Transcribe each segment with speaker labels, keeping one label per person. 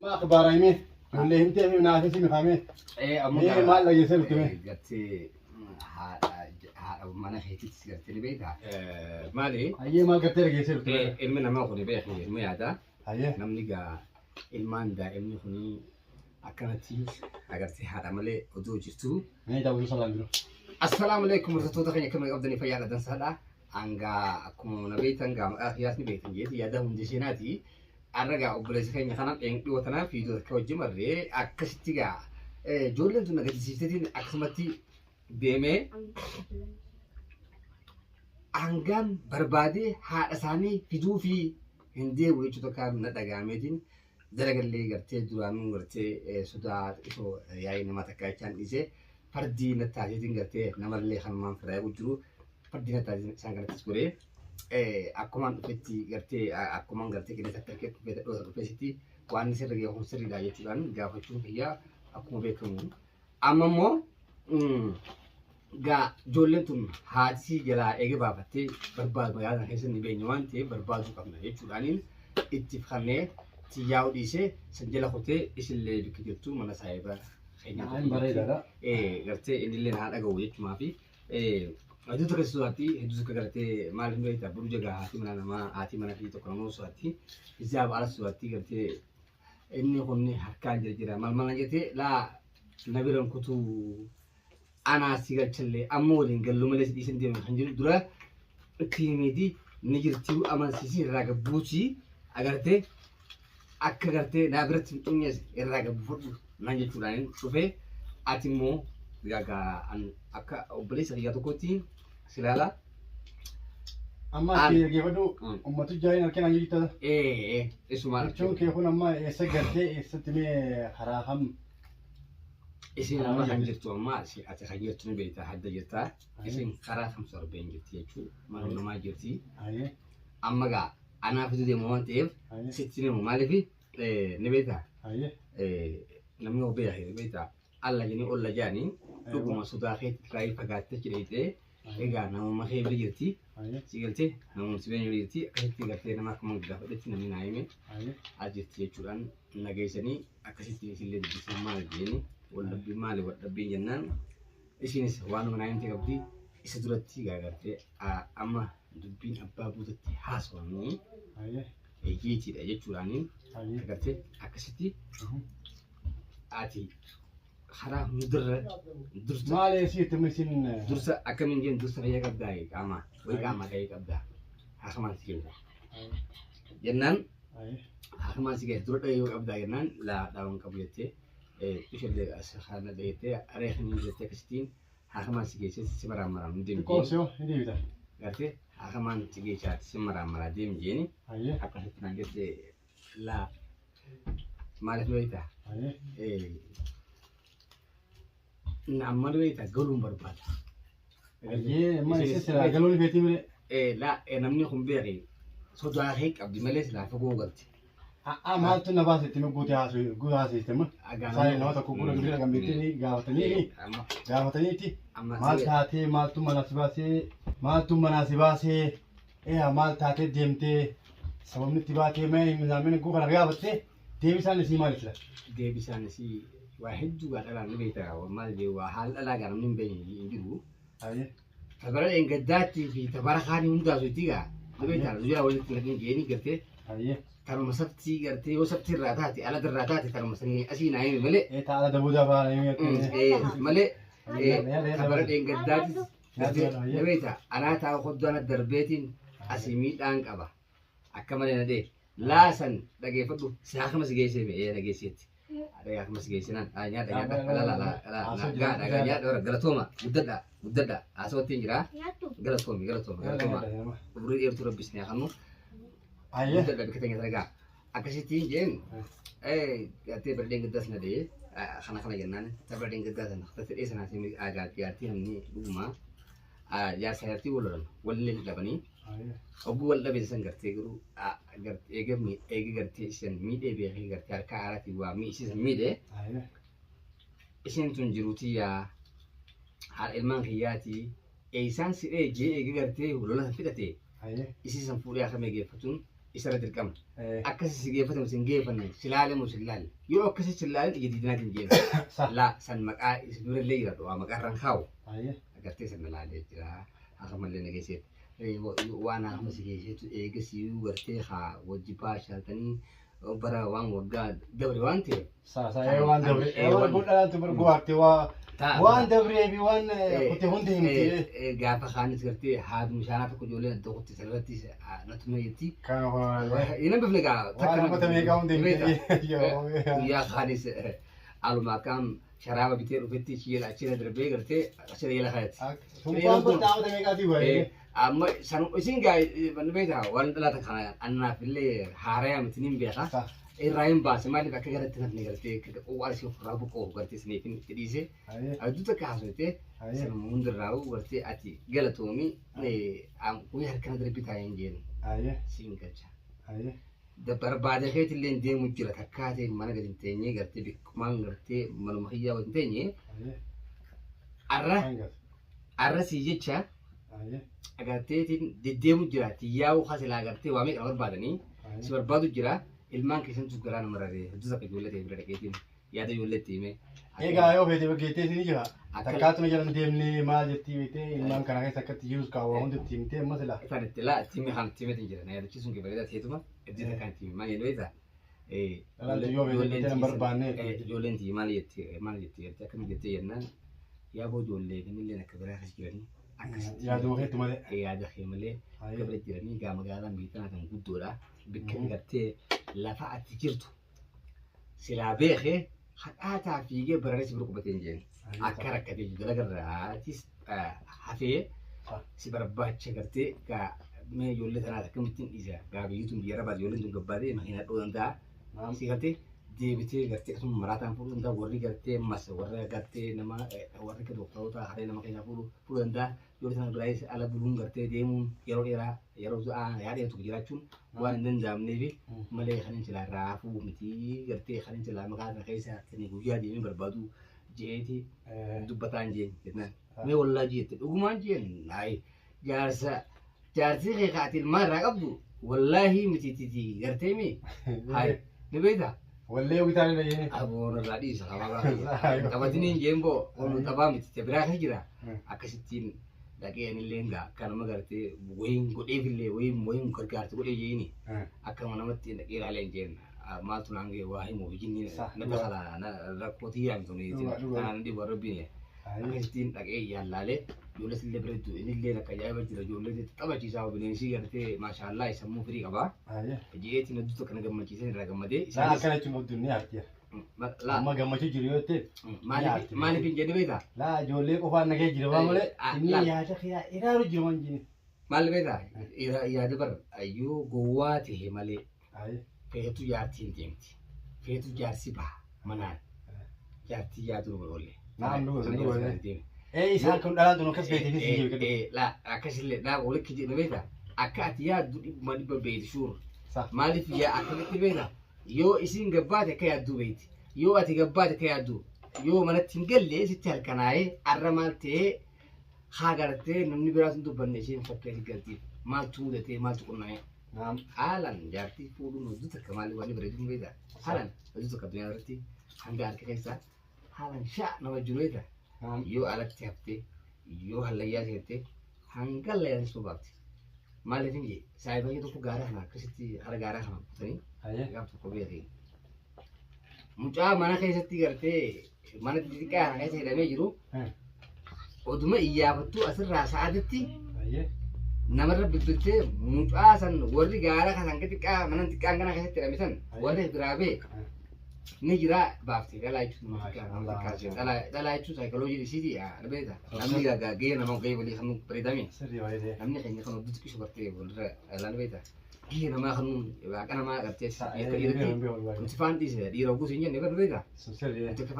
Speaker 1: ما أخبار أيمي ولا أنت من نافسي مخامي
Speaker 2: إيه أمك
Speaker 1: إيه ما لا يصير كمان
Speaker 2: قلتي mana heetit gartani beeda maali
Speaker 1: أيه ما قلت لك يصير كمان
Speaker 2: ilmina ma qoni beekhi ilmi yaada
Speaker 1: أيه
Speaker 2: namniga ilmaan daa'imni kuni akkanatti agartee haadha malee odoo jirtu
Speaker 1: ما يدور صلاة منه
Speaker 2: assalaamu alaykum warahmatullahi wabarakatuh kamay qabdani fayyaada dansaadha anga akkuma na beektan gaa qiyaasni beektan jeeti yaada hundi seenaati arraga obboleessa keenya kanaan dhiwoo tanaaf fiidoo akka wajji marree akkasitti gaa ijoolleen tun agarsiistetiin akkasumatti deemee angam barbaadee haadha isaanii fiduu fi hin deebi'u jechuudha kan na dhaga'ameetiin dalagallee gartee duraanuu gartee sodaa isoo yaa'ii nama takka jechaan dhiisee fardii na taasiseetiin gartee namallee kanumaan firaa jiru fardii na taasisee isaan kanattis godhee akkumaan dhufetti gartee akkumaan gartee qilleensa akka dhufeessitti waan sirra gahee kun sirriidha jechuudhaan gaafachuun fayyaa akkuma beekamu amma immoo gaa ijoolleen tun haati jalaa eega baafattee barbaadu magaalaa keessa ni beenya waan ta'eef barbaaduu qabna jechuudhaaniin itti fannee xiyyaa'uu dhiisee san jala kutee isillee bikki jirtu mana saayiba
Speaker 1: bareedaadha
Speaker 2: gartee innillee haa dhaga'u jechumaa fi hedduu tokko sodaatti hedduu tokko gartee maaliif beektaa buruu jagaa haati mana namaa haati mana fi tokko namoo sodaatti isaa baala sodaatti gartee inni kun harkaan jira maal maal jettee laa nabiran kutuu أنا سيجالشلي أمورين قالوا مليس دي سندي من خنجر درا كيميدي نجرتيو أما سيسي راجع بوشي أقرته أكقرته نابرت إنيس الراجع بفرد نانجي تورين شوفه أتيمو راجع أن أكا أوبليس رجعتو كوتي سلالا
Speaker 1: أما كي يقولوا أما تجاين أركان عندي تدا
Speaker 2: إيه إيش ما
Speaker 1: شو كي يكون أما يسجلته يستمي حراهم
Speaker 2: isin nama kan jirtu amma si ati kan jirtu ni beektaa hadda jirtaa isin karaa 45 jirti jechuudha mana namaa jirti amma gaa anaaf itti deemu waan ta'eef sitti deemu maaliif ni beektaa namni obbee yaa beektaa alla jenii olla jaanii dhuguma sodaa keetti raayii fagaattee jedhee egaa namuma kee bira jirti si galtee namuma si bira jirti akkasitti galtee nama akkuma gaafadhetti namni naa hime as jirti jechuudhaan nageessanii akkasitti isillee dubbisan maal jedhanii والدبي مالي والدبي جنان إيشينس وانو من عين تقبلي إستدرتي قاعدتي أما دبين أبابو تتي حاس وانو يجيتي ده يجورانين قاعدتي أكستي آتي خرا مدر درس
Speaker 1: مالي سيت مسين
Speaker 2: درس أكمل جن درس هي قبضاي كاما ويكاما كاي قبضا هخمان سكين جنان هخمان سكين درس أيو قبضا جنان لا داون قبلتي إيش اللي أسخنا ديته أريحني جت كستين هاكمان سجيشة سمرة مرة مدين
Speaker 1: كوسيو هدي بيتا
Speaker 2: قلتي هاكمان سجيشة سمرة مرة ديم جيني
Speaker 1: أيه
Speaker 2: أكثر نجت لا مالك بيتا أيه نعم ما بيتا قولهم برباد
Speaker 1: أيه ما يصير قالوا لي بيتي من
Speaker 2: لا نمني خم بيري صدق هيك أبدي مليس لا فوق قلتي
Speaker 1: ما تنا بس تنا قوتي هاسوي قوت هاسي تما ساي نوتا كوكولا غير كم بيتني غاوتني تي مال تاتي مال تو مناسباسي إيه مال تاتي ديمتي سبب نتباكي ما من كوكولا غاوتي ديبسان نسي مالك لا
Speaker 2: ديبسان نسي واحد جو قال أنا نبيتها ومال دي وحال لا قال من بين يجيبوا
Speaker 1: أيه
Speaker 2: تبرد إن قداتي في تبارخاني وندا زوجيها نبيتها زوجها ولد لكن جيني قلتي
Speaker 1: أيه
Speaker 2: كانوا مسبتي قلتي وسبتي الراتاتي على الراتاتي كانوا مسني أسينا هاي ملء
Speaker 1: إيه تعال دبودا فاهم
Speaker 2: إيه ملء تبرد إن قداتي نبيتها أنا تأخذ أنا دربيتين أسيميت أنك أبا أكمل أنا ده لا سن دقي فدو سياق مسجيسي بيه دقي سيت دقي مسجيسنا أنيا دقي لا قاعد دور غلطوما مددا أسوتين جرا غلطوما بريد يرتو ربيسني أخنو
Speaker 1: أيه
Speaker 2: مددا بكتير ترجع أكشتين جين قلتي بردين قداس ندي خنا جنان تبردين قداس نختار إيه سنة سيمي أجاد قلتي همني دوما يا سيرتي ولا لبني أبو ولا بيسان قرتي قرو قرت إيجا قرتي إيشان ميدة بيخي قرتي أركا عرتي وامي إيشان ميدة إيشان تنجروتي يا هال إلمان خياتي إيشان سيري جي إيجا قرتي ولا فيدتي إيشان فوري أخمي جي فتون isarra dirqama. Akkasi si geeffatamu sin geeffanne silaalamu silaal. Yoo akkasi silaal jadiidinaatiin jeeru. Laa san maqaa durallee jira waa maqaarraan kaa'u. Agartee san ilaalee jira. Akka mallee nageesseet. Waan akkuma si geesseetu eegasii gartee haa wajjibaa shaaltanii bara waan waggaa dabre waan ta'e.
Speaker 1: Waan dabre. Waan godhaatu barbaarte waan dabree fi waan kutte hundi himte.
Speaker 2: Gaafa kaanis gartee haadhu mishaanaa tokko ijoollee adda kutte sirratti natuma jetti. Inni bifne gaa
Speaker 1: takka kutte meeqaa hundi himte.
Speaker 2: Guyyaa kaanis aluma akkam sharaaba bitee dhufetti shiila achina darbee gartee achina yeela kaayatti.
Speaker 1: Tumpaan kun dhaabata meeqaati baay'ee.
Speaker 2: Amma sanu isin gaa bannu beektaa waan dhalaata kana annaaf illee haaraya mitiniin beeka. Irraa hin baase maaliif akka garatti nafni gartee waan ishee ofirraa buqqoo gartee siniifin itti dhiise. Adduu takka haasofte sanuma hundarraa gartee ati galatoomii guyyaa harkana darbii taa'ee hin jeenu. Siin galcha. Barbaade keetillee deemu jira takkaatee mana gadi hin teenye gartee bikkumaan gartee manuma hiyyaa wajjin teenye. Arra sii jecha agarteetiin deddeemu jira tiyyaa'uu hasilaa agartee waa meeqa barbaadanii si barbaadu jira. Ilmaan keessattuu garaa nama raree hedduu akka ijoollee ta'e bira dhaqeetiin yaada ijoollee itti himee.
Speaker 1: Egaa yoo feete bakkeettee ni jira. Takkaatuma jalan deemnee maal jettii beektee ilmaan kana keessa akkatti jirus kaawwaa hundi itti himtee amma silaa.
Speaker 2: Isaan itti laa itti himee haan itti himeetiin jira. Na yaadachiisuun kee bareedaa ta'eetuma iddoo takkaan itti himee maal jedhu beektaa.
Speaker 1: Yoo feete jalan barbaannee.
Speaker 2: Ijoolleen tii maal jettee akkamitti jettee jennaan yaaboo ijoollee kannillee akka biraa keessa jiranii.
Speaker 1: Yaaduma keetti malee.
Speaker 2: Yaada kee malee gabra jiranii gaa magaalaan biitanaa kan guddoodha. Bakka gartee lafa ati jirtu silaa beekee hadhaataa fiigee baralee si bira qubatee hin jeenu. Akka rakkatee jiru garagaraatis hafee si barbaacha gartee gaa mee ijoollee tanaati akkamittiin dhiisa gaa biyyituun biyya rabaati ijoolleen tun gabbaatee makiinaa dhuu danda'a. Si gartee deebitee gartee asuma maraataan fuudhuu danda'a warri gartee mas warra gartee nama warri akka dooktaroota haree nama keenyaa fuudhuu danda'a. Ijoollee sana biraayis ala buluun gartee deemuun yeroo dheeraa yeroo yaadee tokko jiraachuun waan hin danda'amnee fi malee kan hin silaa raafuu miti gartee kan hin silaa maqaa kana keessa harkanii guyyaa deemee barbaadu jeeti dubbataan jeen jennaan. Mee wallaa jeette dhugumaan jeen jaarsi kee kaati ilmaan irraa qabdu wallaahi miti gartee mee ni beektaa.
Speaker 1: Wallee witaan illee.
Speaker 2: Aboon irraa dhiisa qabatiniin jeen boo olu taphaa miti biraa kan jira akkasittiin. Dhaqeen illee egaa kanuma gartee wayiin godheefillee wayiin gargaarti godhee jeeni akkama namatti dhaqee ilaalee jeen maaltu naan gahee waa himuuf jinni nama kala rakkootii yaamtuni kanaan dhibu rabbiin akkasittiin dhaqee yaallaalee ijoollee illee bireeddu innillee akka ajaa'iba jira ijoollee taphachiisaa bineensi gartee maashaallah sammuu firii qabaa jeetiin hedduu tokko na gammachiisan irraa gammadee.
Speaker 1: Akkana jechuun hedduu ni artiya. Amma gammachuu jiru yoo ta'e.
Speaker 2: Maaliif hin jedhu beektaa?
Speaker 1: Laa ijoollee qofaan nagee jira waan malee inni yaada kee irraa jiru waan jini.
Speaker 2: Maal beektaa? Yaada bara yoo gowwaa ta'e malee feetu jaartiin deemti. Feetu jaarsi baha manaan jaartii yaaduu oolle.
Speaker 1: Naam dhugu. Isaan kun dhalaan tun akkas beekanii si jiru.
Speaker 2: Laa akkasillee dhaa walitti jedhu beektaa? Akka ati yaaddu dhibba beekti suura. Maaliif akkamitti beektaa? Yoo isin gabbaate akka yaadduu beekti. Yoo ati gabbaate akka yaaddu yoo manatti hin galle sitti halkanaa'ee arra maal ta'ee haa gartee namni biraa sun dubbanne isheen fakkeessi galtiif maaltu mudatee maaltu qunnamee. Haalaan jaartii fuudhuun hojii takka maaliif waan bareeduun beektaa? Haalaan hojii takka addunyaa irratti hanga harka keessaa haalaan shaa nama jiru beektaa? Yoo alatti haftee yoo hallayyaa seentee hanga hallayyaa sun baafti. Maaliif hin jee saayibaayee tokko gaaraa kana akkasitti hara gaaraa kana butanii gaaf tokko beekee. Mucaa mana keessatti gartee mana xixiqqaa kana keessa hidhamee jiru oduma iyyaafattuu asirraa sa'aatitti namarra bibbirtee mucaa san warri gaaraa kan xixiqqaa mana xixiqqaan kana keessatti hidhame san warri biraa bee ni jira baaftee dhalaa jechuun dhalaa jechuun saayikoloojii isiiti beektaa namni gahee nama gahee walii kan bareedame namni keenya kan hojjetu xiqqishu bartee walirra ilaalu beektaa. Gihee namaa kan waaqa namaa gartee akka dhiirratti nuti faan dhiise dhiira oguu siin jenne garuu beektaa. Nuti akka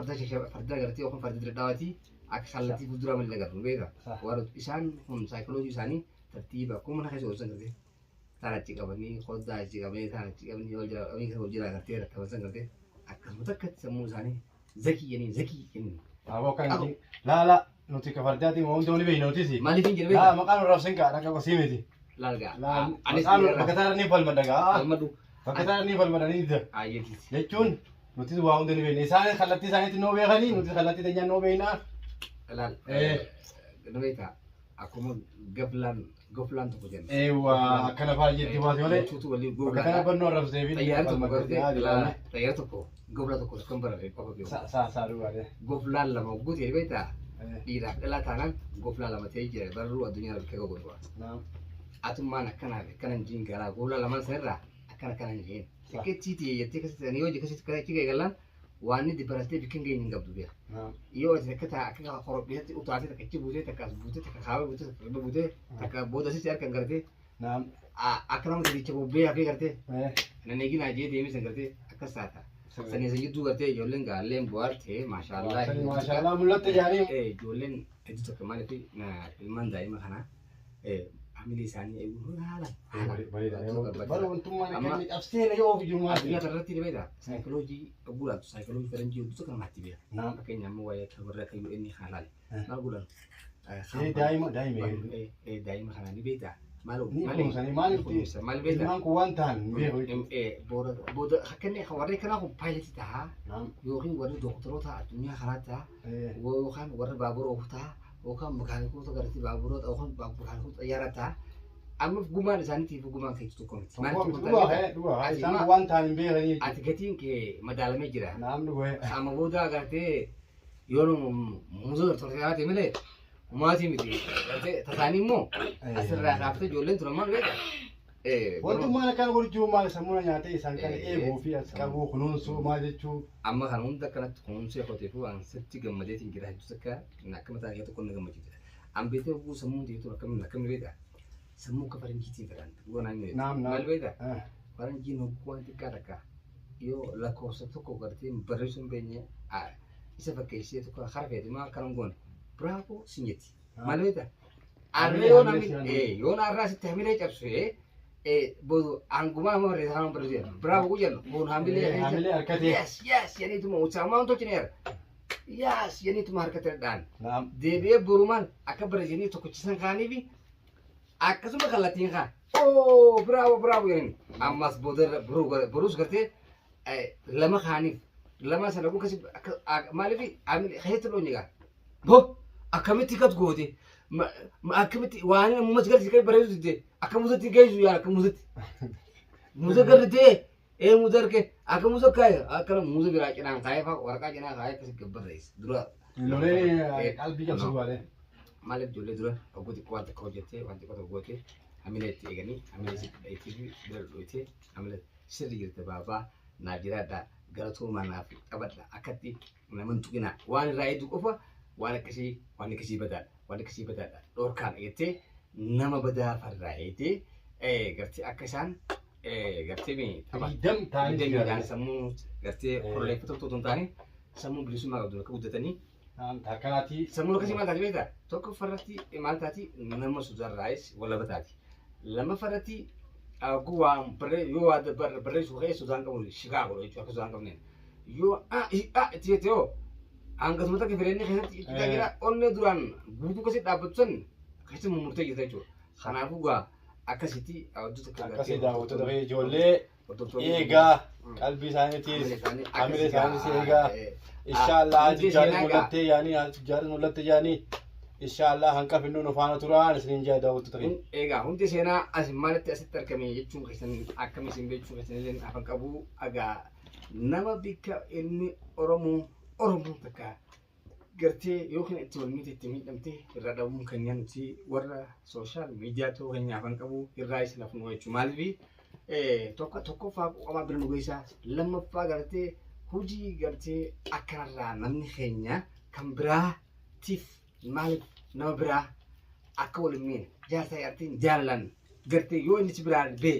Speaker 2: farda gartee yookaan farda dira dhaawaatii akka kallattii fuulduraa malee agarru beektaa. Warra isaan kun saayikoloojii isaanii tartiiba akkuma mana keessa hojjetan gartee taara achi qabanii hoddaa achi qabanii taara achi qabanii wal jira gartee rattabansan gartee akkasuma takkatti sammuu isaanii zakii jenniin.
Speaker 1: Aboo kan laala nuti ka fardaatiin waan hundi beekna nutisi.
Speaker 2: Maaliif hin jedhu beektaa?
Speaker 1: Maqaan irraa sin kaadha akka qosii miti.
Speaker 2: Larga.
Speaker 1: Anis bakatara ni falmadaga.
Speaker 2: Almadu.
Speaker 1: Bakatara ni falmadani ida.
Speaker 2: Ayeti.
Speaker 1: Jechuun nuti waa hundi ni beekna. Isaan kallattii isaaniitti noo beekanii nuti kallattii teenyaan noo beeknaa.
Speaker 2: Lal. Nabeeta. Akkuma goflaan tokko jenna.
Speaker 1: Waa akkana fa'aa jetti waati malee.
Speaker 2: Jechuutu walii
Speaker 1: Bakatara bannoo rabsee fi
Speaker 2: xayyaara tokko gartee xayyaara tokko gofla tokko kan barate qofa beeku.
Speaker 1: Saa dhugaadhe.
Speaker 2: Goflaan lama guutee beektaa. Dhiiraaf dhalaa taanaan goflaa lama ta'ee jira barruu addunyaa irratti kaga godhuwa. Atummaan akkanan jiin garaa goflaa lamaan sanirraa akkana jiin. Tikkeettii jettee kasitanii hojii akkasitti karaa itti galan waan inni baratee bikkan geenye hin qabdu beeka. Yoo ati akka qorophiitti utaatee takka itti buutee takka as buutee takka kaawwee buutee takka irra buutee takka booda asitti harkaan gartee akka nama gadicha bobbee hafee gartee nan eeginaa jee deemee gartee akkas taata. Sani sa jidduu gartee ijoolleen gaalleen bu'aartee maashaallah.
Speaker 1: Maashaallah mul'atte jaanii.
Speaker 2: Ijoolleen hedduu tokko maaliif ilmaan daa'ima kanaa hamilee isaanii eeguun haala.
Speaker 1: Bara wantummaan akka inni cabsee na yoo ofiyyuu maati.
Speaker 2: Addunyaa kanarratti ni beektaa saayikoloojii ogguudhaatu saayikoloojii faranjii hedduu tokko namaatti beeka. Fakkeenya ammoo waa'ee akka warra akka UN haalaali. Maal godhan? Daa'ima kanaa ni beektaa. Maal beektaa?
Speaker 1: Ilmaan kun waan ta'an
Speaker 2: booda akkanni warri kanaa kun paayiletii ta'a yookiin warri doktoroota addunyaa kanaa ta'a yookaan warri baabura oofu ta'a yookaan makaanikoota gartii baaburoota yookaan makaanikoota xayyaara ta'a. Amma gumaan isaaniitiif gumaan keessu tokko miti.
Speaker 1: Isaan waan ta'an hin beekanii.
Speaker 2: Ati gatiin kee madaalamee jira. Amma booda agartee yoo muuzoo tortoraate malee maatii miti. Tasaanii immoo asirraa kaaftee ijoolleen turan maal beektaa?
Speaker 1: Wantummaan akkana godhachuu maal sammuu nyaatee isaan kana eeguu fi as qabuu kunuunsuu maal jechuu.
Speaker 2: Amma kan hunda kanatti kunuunsee qotee fi waan sitti gammadeetiin jira hedduu akka akka mataa kee tokko na gammachiisa. An beekee oguu sammuu deetu akkamni beektaa? Sammuu akka faranjiitiin fedhan. Maal beektaa? Faranjiin hogguu waan xiqqaa takka yoo lakkoofsa tokko gartee barreessuu hin beenye isa fakkeessee tokko harfeeti maa kanan goone bravo sinyetti. Maal beektaa? Arree yoo narraa sitti hamilee cabsee bodu anguma mo re han brazil bravo gujello bon hamile
Speaker 1: harkate
Speaker 2: yes yani tuma usama on tociner yes yani tuma harkate dan debe buruman aka brazil to kuchisan kani bi aka suma kalatin kha oh bravo yani amas boder burus garte lama khani lama sanagu kasi malifi amil khaytlo niga bo akamiti kat gode ma akamiti wani mu masgal sikai brazil de akka musatti geessu yaa akka musa gartee musa ke akka musa kaaya akka musa biraa cinaan kaayee faa waraqaa cinaa kaayee akkasi gabbarrees dura
Speaker 1: lolee qalbii qabsu baale
Speaker 2: maaliif ijoollee dura oggoti waan tokko hojjettee waan xiqqoo tokko gootee hamilee itti eeganii hamilee si dhayitee fi bira dhoyitee hamilee sirri jirte baabaa naa jiraadhaa galatoomaa naaf qabadha akkatti naman tuqinaa waan irraa hedduu qofa waan akkasii badaadha dhorkaan eettee nama badaa farraa'eeti gartee akka isaan gartee dam sammuu gartee korreeffatu otoo hin taane sammuu bilisummaa qabdu akka guddatanii
Speaker 1: akkanaati
Speaker 2: sammuu akkasii maal taati beektaa tokko farratti maal taati nama sudarraa'es walaba taati lama farratti guwaa yoo barreessu ka'ee sudaan qabu shikaa godhu jechuudha akka sudaan qabneen yoo itti jettee hoo hangasuma takka fireenni keessatti itti tajaajila onnee duraan guutuu kasi dhaabbatu san akkasitti mummurtee jirta jechuudha. Kanaafuu gaa akkasitti hojjetu akka
Speaker 1: akkasii daawwattoota fi ijoollee eegaa qalbii isaaniitiis hamilee isaaniis eegaa inshaallah hajjaaris mul'attee yaanii inshaallah hanqa finnuun ofaana turaan isiniin jaa daawwattoota fi.
Speaker 2: Eegaa hundi seenaa as maalitti asitti argame jechuun keessan akkam isin beekuu keessan afaan qabu egaa nama bikka inni Oromoo takka gartee yookiin itti walmiite itti miidhamte irraa dhabuun kan nuti warra sooshaal miidiyaa ta'uu keenya afaan qabu irraa isin hafnu jechuudha. Maaliif tokkoffaa qomaa bira nu geessaa lammaffaa gartee hojii gartee akkanarraa namni keenya kan biraatiif maaliif nama biraa akka walmiine jaartaa yaartiin jaalalan gartee yoo inni biraa bee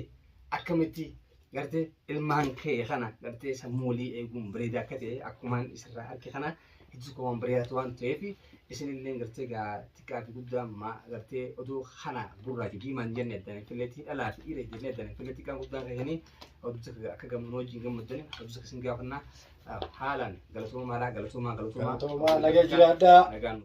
Speaker 2: akkamitti gartee ilmaan kee kana gartee sammuulii eeguun bareedaa akka ta'e akkumaan isirraa harki kana hedduu waan bareedaa waan ta'eef isinillee gartee xiqqaa fi guddaa gartee oduu kana gurraachi diimaan jenne addaan fileetii dhalaa fi dhiira jenne addaan fileetii kan guddaan ka'anii oduu akka gammoojjiin gammadanii oduu akka isin gaafannaa haalaan galatoomaa nagaa jiraadhaa.